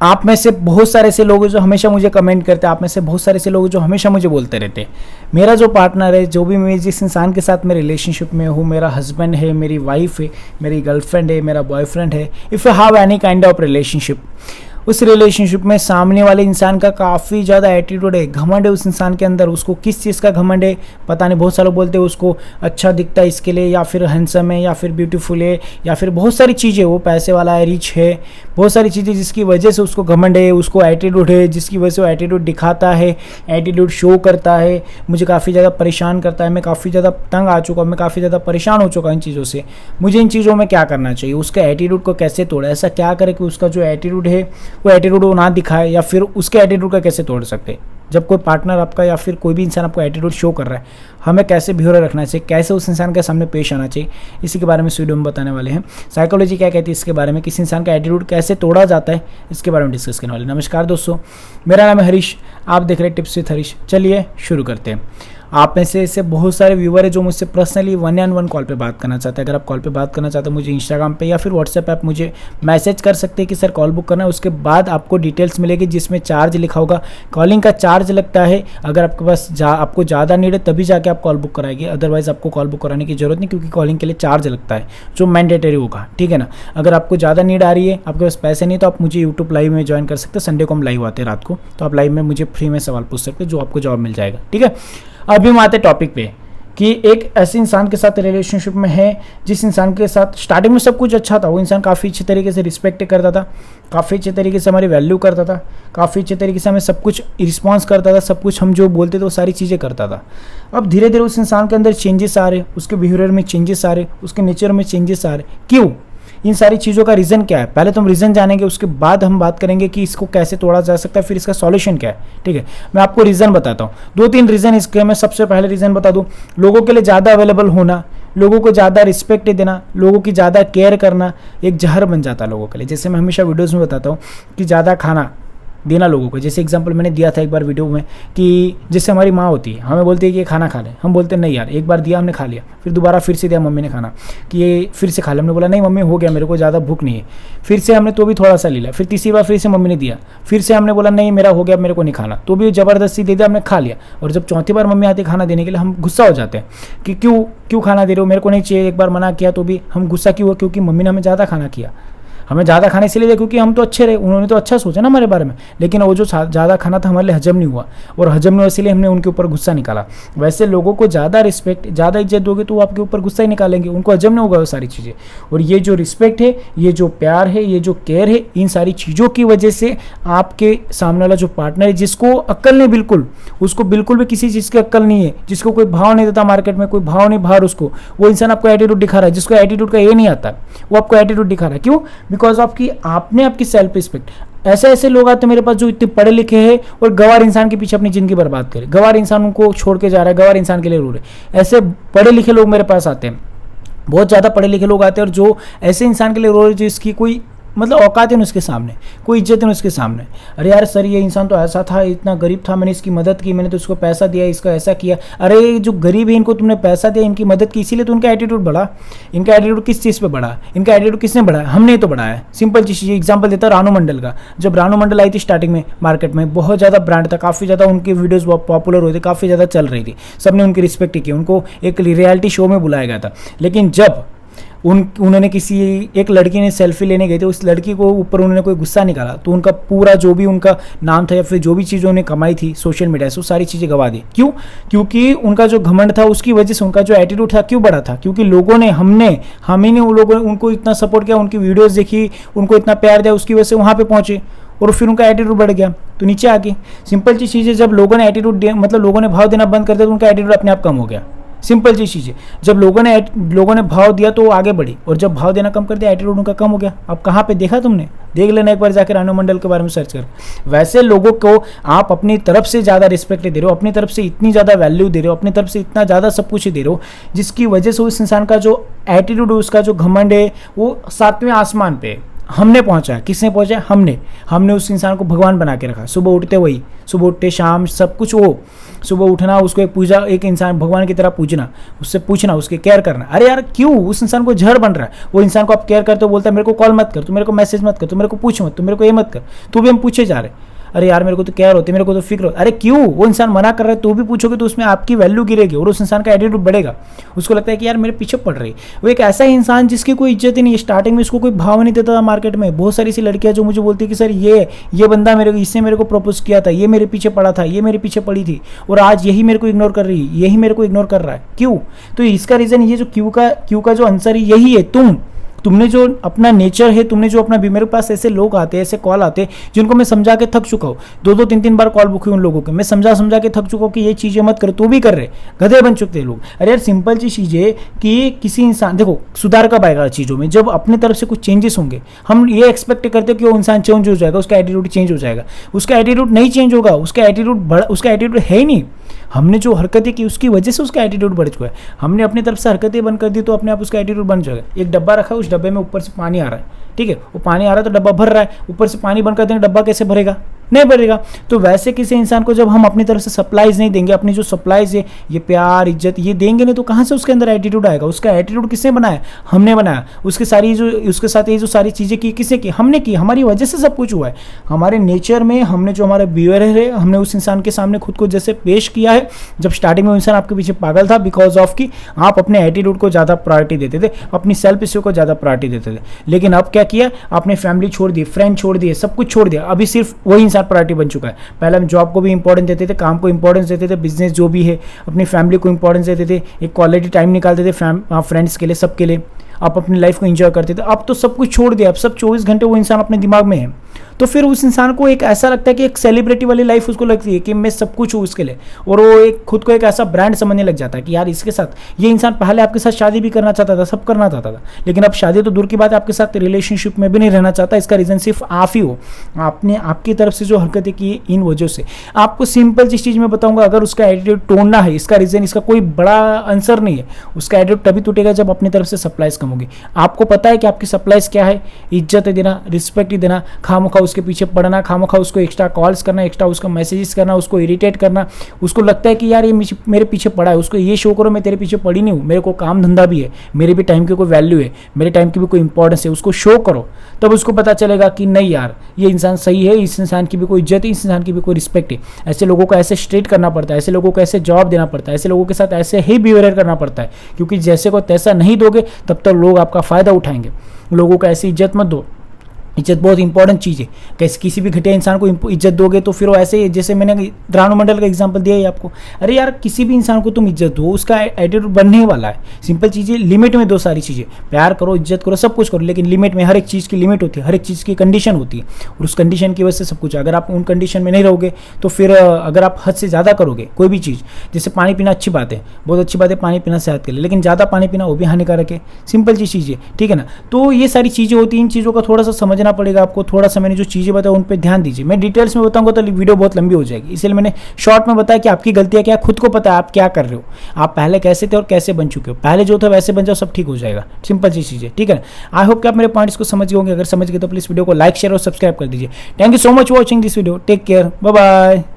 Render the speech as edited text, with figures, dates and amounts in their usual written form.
आप में से बहुत सारे ऐसे लोग जो हमेशा मुझे कमेंट करते हैं, आप में से बहुत सारे ऐसे लोग जो हमेशा मुझे बोलते रहते हैं, मेरा जो पार्टनर है, जो भी मैं जिस इंसान के साथ मैं रिलेशनशिप में हूँ, मेरा हस्बैंड है, मेरी वाइफ है, मेरी गर्लफ्रेंड है, मेरा बॉयफ्रेंड है, if you have any kind of relationship, उस रिलेशनशिप में सामने वाले इंसान का काफ़ी ज़्यादा एटीट्यूड है, घमंड है उस इंसान के अंदर। उसको किस चीज़ का घमंड है पता नहीं, बहुत सारे बोलते हैं उसको अच्छा दिखता है इसके लिए, या फिर हैंडसम है, या फिर ब्यूटीफुल है, या फिर बहुत सारी चीज़ें, वो पैसे वाला है, रिच है, बहुत सारी चीज़ें जिसकी वजह से उसको घमंड है, उसको एटीट्यूड है, जिसकी वजह से वो एटीट्यूड दिखाता है, एटीट्यूड शो करता है। मुझे काफ़ी ज़्यादा परेशान करता है, मैं काफ़ी ज़्यादा तंग आ चुका हूँ, मैं काफ़ी ज़्यादा परेशान हो चुका हूँ इन चीज़ों से। मुझे इन चीज़ों में क्या करना चाहिए, उसका एटीट्यूड को कैसे तोड़ा, ऐसा क्या करे कि उसका जो एटीट्यूड है वो एटीट्यूड वो ना दिखाए, या फिर उसके एटीट्यूड का कैसे तोड़ सकते हैं। जब कोई पार्टनर आपका या फिर कोई भी इंसान आपको एटीट्यूड शो कर रहा है, हमें कैसे बिहेव रखना चाहिए, कैसे उस इंसान के सामने पेश आना चाहिए, इसी के बारे में इस वीडियो में बताने वाले हैं। साइकोलॉजी क्या कहती है इसके बारे में, किसी इंसान का एटीट्यूड कैसे तोड़ा जाता है, इसके बारे में डिस्कस करने वाले। नमस्कार दोस्तों, मेरा नाम है हरीश, आप देख रहे हैं टिप्स विद हरीश। चलिए शुरू करते हैं। आप में से ऐसे बहुत सारे व्यूवर है जो मुझसे पर्सनली 1-on-1 कॉल पे बात करना चाहते हैं। अगर आप कॉल पे बात करना चाहते हो, मुझे इंस्टाग्राम पे या फिर व्हाट्सएप ऐप मुझे मैसेज कर सकते हैं कि सर कॉल बुक करना है। उसके बाद आपको डिटेल्स मिलेगी जिसमें चार्ज लिखा होगा, कॉलिंग का चार्ज लगता है। अगर आपके पास आपको ज़्यादा नीड है तभी जाके आप कॉल बुक कराएंगे, अदरवाइज आपको कॉल बुक कराने की जरूरत नहीं, क्योंकि कॉलिंग के लिए चार्ज लगता है जो मैंडेटरी होगा, ठीक है ना। अगर आपको ज़्यादा नीड आ रही है, आपके पास पैसे नहीं, तो आप मुझे यूट्यूब लाइव में ज्वाइन कर सकते हैं। संडे को हम लाइव आते हैं रात को, तो आप लाइव में मुझे फ्री में सवाल पूछ सकते हैं, जो आपको जवाब मिल जाएगा, ठीक है। अभी हम आते टॉपिक पे कि एक ऐसे इंसान के साथ रिलेशनशिप में है जिस इंसान के साथ स्टार्टिंग में सब कुछ अच्छा था। वो इंसान काफ़ी अच्छे तरीके से रिस्पेक्ट करता था, काफ़ी अच्छे तरीके से हमारी वैल्यू करता था, काफ़ी अच्छे तरीके से हमें सब कुछ रिस्पॉन्स करता था, सब कुछ हम जो बोलते थे वो सारी चीज़ें करता था। अब धीरे धीरे उस इंसान के अंदर चेंजेस आ रहे, उसके बिहेवियर में चेंजेस आ रहे, उसके नेचर में चेंजेस आ रहे। क्यों? इन सारी चीज़ों का रीज़न क्या है, पहले तो हम रीज़न जानेंगे, उसके बाद हम बात करेंगे कि इसको कैसे तोड़ा जा सकता है, फिर इसका सॉल्यूशन क्या है, ठीक है। मैं आपको रीज़न बताता हूँ, 2-3 रीज़न इसके। मैं सबसे पहले रीज़न बता दूँ, लोगों के लिए ज़्यादा अवेलेबल होना, लोगों को ज़्यादा रिस्पेक्ट देना, लोगों की ज़्यादा केयर करना एक जहर बन जाता है लोगों के लिए। जैसे मैं हमेशा वीडियोज़ में बताता हूँ कि ज़्यादा खाना देना लोगों को। जैसे एग्जांपल मैंने दिया था एक बार वीडियो में कि जैसे हमारी माँ होती है, हमें बोलती है कि ये खाना खा ले, हम बोलते हैं नहीं यार, एक बार दिया हमने खा लिया, फिर दोबारा फिर से दिया मम्मी ने खाना कि ये फिर से खा ले, हमने बोला नहीं मम्मी हो गया, मेरे को ज़्यादा भूख नहीं है, फिर से हमने तो भी थोड़ा सा ले लिया, फिर तीसरी बार फिर से मम्मी ने दिया, फिर से हमने बोला नहीं मेरा हो गया, मेरे को नहीं खाना, तो भी ज़बरदस्ती दे दिया, हमने खा लिया। और जब चौथी बार मम्मी आती खाना देने के लिए, हम गुस्सा हो जाते हैं कि क्यों खाना दे रहे हो, मेरे को नहीं चाहिए। एक बार मना किया तो भी हम गुस्सा क्यों हुआ, क्योंकि मम्मी ने हमें ज़्यादा खाना किया, हमें ज़्यादा खाने इसलिए दिया क्योंकि हम तो अच्छे रहे, उन्होंने तो अच्छा सोचा ना हमारे बारे में, लेकिन वो जो ज़्यादा खाना था हमारे लिए हजम नहीं हुआ, और हजम नहीं हुआ इसलिए हमने उनके ऊपर गुस्सा निकाला। वैसे लोगों को ज़्यादा रिस्पेक्ट, ज़्यादा इज्जत दोगे तो वो आपके ऊपर गुस्सा ही निकालेंगे, उनको हजम नहीं होगा वो सारी चीज़ें। और ये जो रिस्पेक्ट है, ये जो प्यार है, ये जो केयर है, इन सारी चीज़ों की वजह से आपके सामने वाला जो पार्टनर है, जिसको अक्ल नहीं, बिल्कुल उसको बिल्कुल भी किसी चीज़ की अक्ल नहीं है, जिसको कोई भाव नहीं देता मार्केट में, कोई भाव नहीं बाहर उसको, वो इंसान आपको एटीट्यूड दिखा रहा है। जिसको एटीट्यूड का ये नहीं आता, वो आपको एटीट्यूड दिखा रहा है। क्यों? बिकॉज आपने आपकी सेल्फ रिस्पेक्ट। ऐसे लोग आते हैं मेरे पास जो इतने पढ़े लिखे हैं और गवार इंसान के पीछे अपनी जिंदगी बर्बाद करे, गवार इंसान को छोड़ के जा रहा है, गवार इंसान के लिए रो रहे। ऐसे पढ़े लिखे लोग मेरे पास आते हैं, बहुत ज़्यादा पढ़े लिखे लोग आते हैं और जो ऐसे इंसान के लिए रो रहे जिसकी कोई मतलब औकात है उसके सामने, कोई इज्जत है उसके सामने। अरे यार सर ये इंसान तो ऐसा था, इतना गरीब था, मैंने इसकी मदद की, मैंने तो इसको पैसा दिया, इसका ऐसा किया। अरे जो गरीब है इनको तुमने पैसा दिया, इनकी मदद की, इसीलिए तो उनका एटीट्यूड बढ़ा। इनका एटीट्यूड किस चीज़ पे बढ़ा? इनका एटीट्यूड किसने बढ़ाया? हमने तो बढ़ाया। सिंपल चीज़ एग्जाम्पल देता रानू मंडल का। जब रानू मंडल आई थी स्टार्टिंग में मार्केट में, बहुत ज़्यादा ब्रांड था, काफ़ी ज़्यादा उनकी वीडियोज़ पॉपुलर हुई थी, काफ़ी ज़्यादा चल रही थी, सबने उनकी रिस्पेक्ट की, उनको एक रियलिटी शो में बुलाया गया था। लेकिन जब उन्होंने किसी एक लड़की ने सेल्फी लेने गए थे, उस लड़की को ऊपर उन्होंने कोई गुस्सा निकाला, तो उनका पूरा जो भी उनका नाम था या फिर जो भी चीज़ उन्होंने कमाई थी सोशल मीडिया से, वो सारी चीज़ें गवा दी। क्यों? क्योंकि उनका जो घमंड था उसकी वजह से उनका जो एटीट्यूड था क्यों बढ़ा था? क्योंकि लोगों ने हम ही ने उन लोगों ने उनको इतना सपोर्ट किया, उनकी वीडियोज़ देखी, उनको इतना प्यार दिया, उसकी वजह से वहाँ पर पहुँचे और फिर उनका एटीट्यूड बढ़ गया तो नीचे आ गई। सिंपल सी चीज़ है, जब लोगों ने एटीट्यूड मतलब लोगों ने भाव देना बंद कर दिया तो उनका एटीट्यूड अपने आप कम हो गया। सिंपल सी चीज़ है, जब लोगों ने भाव दिया तो वो आगे बढ़ी, और जब भाव देना कम कर दिया एटीट्यूड उनका कम हो गया। अब कहाँ पे देखा तुमने? देख लेना एक बार जाकर रानू मंडल के बारे में सर्च कर। वैसे लोगों को आप अपनी तरफ से ज़्यादा रिस्पेक्ट दे रहे हो, अपनी तरफ से इतनी ज़्यादा वैल्यू दे रहे हो, अपनी तरफ से इतना ज़्यादा सब कुछ दे रहे हो, जिसकी वजह से उस इंसान का जो एटीट्यूड है, उसका जो घमंड है, वो 7वें आसमान पे है। हमने पहुंचाया। किसने पहुंचाया? हमने उस इंसान को भगवान बना के रखा। सुबह उठते वही, सुबह उठते शाम सब कुछ वो, सुबह उठना, उसको एक पूजा, एक इंसान भगवान की तरह पूजना, उससे पूछना, उसके केयर करना। अरे यार क्यों? उस इंसान को जहर बन रहा है, वो इंसान को आप केयर करते हो, बोलता है मेरे को कॉल मत कर, तू मेरे को मैसेज मत कर, तू मेरे को पूछ मत, तू मेरे को ये मत कर, तो भी हम पूछे जा रहे। अरे यार मेरे को तो केयर होती है, मेरे को तो फिक्र होती है। अरे क्यों? वो इंसान मना कर रहा है तो भी पूछोगे तो उसमें आपकी वैल्यू गिरेगी और उस इंसान का एटीट्यूड बढ़ेगा। उसको लगता है कि यार मेरे पीछे पड़ रही है। वो एक ऐसा इंसान जिसकी कोई इज्जत ही नहीं है, स्टार्टिंग में इसको कोई भाव नहीं देता था मार्केट में। बहुत सारी सी लड़कियां जो मुझे बोलती है कि सर ये बंदा इसने मेरे को प्रपोज किया था, ये मेरे पीछे पड़ा था, ये मेरे पीछे पड़ी थी, और आज यही मेरे को इग्नोर कर रही है, यही मेरे को इग्नोर कर रहा है। क्यों? तो इसका रीजन ये जो क्यों का जो आंसर है यही है। तुमने जो अपना नेचर है, तुमने जो अपना भी, मेरे पास ऐसे लोग आते हैं, ऐसे कॉल आते हैं जिनको मैं समझा के थक चुका हूँ। 2-2 3-3 बार कॉल बुक हुई उन लोगों के, मैं समझा के थक चुका हूँ कि ये चीज़ें मत करो, तो भी कर रहे, गधे बन चुके हैं लोग। अरे यार सिंपल सी चीज़ है कि किसी इंसान, देखो सुधार कब आएगा चीज़ों में? जब अपने तरफ से कुछ चेंजेस होंगे। हम ये एक्सपेक्ट करते हैं कि वो इंसान चेंज हो जाएगा, उसका एटीट्यूड चेंज हो जाएगा। उसका एटीट्यूड नहीं चेंज होगा, उसका एटीट्यूड है ही नहीं। हमने जो हरकतें की उसकी वजह से उसका एटीट्यूड बढ़ चुका है। हमने अपनी तरफ से हरकतें बंद कर दी तो अपने आप उसका एटीट्यूड बन जाएगा। एक डब्बा रखा है, उस डब्बे में ऊपर से पानी आ रहा है, ठीक है, वो पानी आ रहा है तो डब्बा भर रहा है, ऊपर से पानी बंद कर देंगे, डब्बा कैसे भरेगा? नहीं भरेगा। तो वैसे किसी इंसान को जब हम अपनी तरफ से सप्लाईज नहीं देंगे, अपनी जो सप्लाईज है, ये प्यार इज्जत ये देंगे नहीं, तो कहाँ से उसके अंदर एटीट्यूड आएगा? उसका एटीट्यूड किसने बनाया? हमने बनाया। उसके साथ ये जो सारी चीज़ें की, किसने की? हमने की। हमारी वजह से सब कुछ हुआ है। हमारे नेचर में हमने जो हमारा बिहेवियर है, हमने उस इंसान के सामने खुद को जैसे पेश किया है। जब स्टार्टिंग में वो इंसान आपके पीछे पागल था, बिकॉज ऑफ कि आप अपने एटीट्यूड को ज़्यादा प्रायोरिटी देते थे, अपनी सेल्फ इश्यू को ज़्यादा प्रायोरिटी देते थे। लेकिन अब क्या किया? आपने फैमिली छोड़ दी, फ्रेंड छोड़ दिए, सब कुछ छोड़ दिया। अभी सिर्फ वही इंसान प्रायोरिटी बन चुका है। पहले हम जॉब को भी इंपॉर्टेंस देते थे, काम को इंपॉर्टेंस देते थे, बिजनेस जो भी है, अपनी फैमिली को इंपॉर्टेंस देते थे, एक क्वालिटी टाइम निकालते थे फ्रेंड्स के लिए, सबके लिए। आप अपनी लाइफ को एंजॉय करते थे। अब तो सब कुछ छोड़ दिया, अब सब 24 घंटे वो इंसान अपने दिमाग में है। तो फिर उस इंसान को एक ऐसा लगता है कि एक सेलिब्रिटी वाली लाइफ उसको लगती है कि मैं सब कुछ हूँ उसके लिए, और वो एक खुद को एक ऐसा ब्रांड समझने लग जाता है कि यार इसके साथ, ये इंसान पहले आपके साथ शादी भी करना चाहता था, सब करना चाहता था, लेकिन अब शादी तो दूर की बात है, आपके साथ रिलेशनशिप में भी नहीं रहना चाहता। इसका रीज़न सिर्फ आप ही हो। आपने आपकी तरफ से जो हरकतें की इन वजह से। आपको सिंपल सी चीज़ मैं बताऊंगा, अगर उसका एटीट्यूड तोड़ना है, इसका रीज़न, इसका कोई बड़ा आंसर नहीं है। उसका एटीट्यूड तभी टूटेगा जब अपनी तरफ से सप्लाईज कम होगी। आपको पता है कि आपकी सप्लाईज क्या है? इज्जत देना, रिस्पेक्ट देना, खामोखा उसके पीछे पड़ना, खामोखा उसको एक्स्ट्रा कॉल्स करना, एक्स्ट्रा उसका मैसेजेस करना, उसको इरिटेट करना। उसको लगता है कि यार ये मेरे पीछे पड़ा है, उसको ये शो करो मैं तेरे पीछे पड़ी नहीं हूँ, मेरे को काम धंधा भी है, मेरे भी टाइम की कोई वैल्यू है, मेरे टाइम की भी कोई इंपॉर्टेंस है, उसको शो करो। तब उसको पता चलेगा कि नहीं यार ये इंसान सही है, इस इंसान की भी कोई इज्जत है, इस इंसान की भी कोई रिस्पेक्ट है। ऐसे लोगों को ऐसे स्ट्रीट करना पड़ता है, ऐसे लोगों को ऐसे जवाब देना पड़ता है, ऐसे लोगों के साथ ऐसे ही बिहेवियर करना पड़ता है, क्योंकि जैसे को तैसा नहीं दोगे तब तक लोग आपका फ़ायदा उठाएंगे। लोगों को ऐसी इज्जत मत दो। इज्जत बहुत इंपॉर्टेंट चीज़ है। कैसे किसी भी घटिया इंसान को इज्जत दोगे तो फिर वो ऐसे, जैसे मैंने रानू मंडल का एग्जांपल दिया है आपको। अरे यार किसी भी इंसान को तुम इज्जत दो, उसका एटीट्यूड बनने वाला है। सिंपल चीज़ें, लिमिट में दो सारी चीज़ें। प्यार करो, इज्जत करो, सब कुछ करो, लेकिन लिमिट में। हर एक चीज़ की लिमिट होती है, हर एक चीज़ की कंडीशन होती है, और उस कंडीशन की वजह से सब कुछ। अगर आप उन कंडीशन में नहीं रहोगे तो फिर अगर आप हद से ज़्यादा करोगे कोई भी चीज़, जैसे पानी पीना अच्छी बात है, बहुत अच्छी बात है पानी पीना सेहत के लिए, लेकिन ज़्यादा पानी पीना वो भी हानिकारक है। सिंपल सी चीज़ है, ठीक है ना। तो ये सारी चीज़ें होती हैं, इन चीज़ों का थोड़ा सा समझना पड़ेगा आपको। थोड़ा सा मैंने जो चीज़ें बताया उन पे ध्यान दीजिए। मैं डिटेल्स में बताऊंगा तो वीडियो बहुत लंबी हो जाएगी, इसलिए मैंने शॉर्ट में बताया कि आपकी गलतियां क्या, खुद को पता है आप क्या कर रहे हो, आप पहले कैसे थे और कैसे बन चुके हो। पहले जो था वैसे बन जाओ, सब ठीक हो जाएगा। सिंपल सी चीज़ें, ठीक है। आई होप कि आप मेरे पॉइंट्स को समझ गए होंगे। अगर समझ गए तो प्लीज़ वीडियो को लाइक शेयर और सब्सक्राइब कर दीजिए। Thank you so much for watching this video. Take care, bye bye.